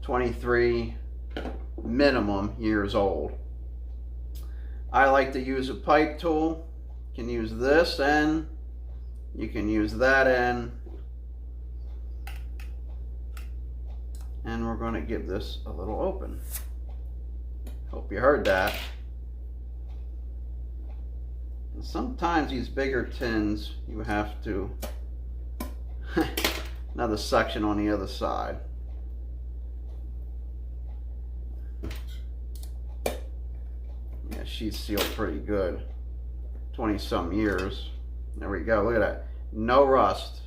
23 minimum years old. I like to use a pipe tool. You can use this end, you can use that end, and we're going to give this a little open. Hope you heard that. And sometimes these bigger tins you have to another section on the other side. Yeah, she's sealed pretty good. 20 some years. There we go. Look at that. No rust.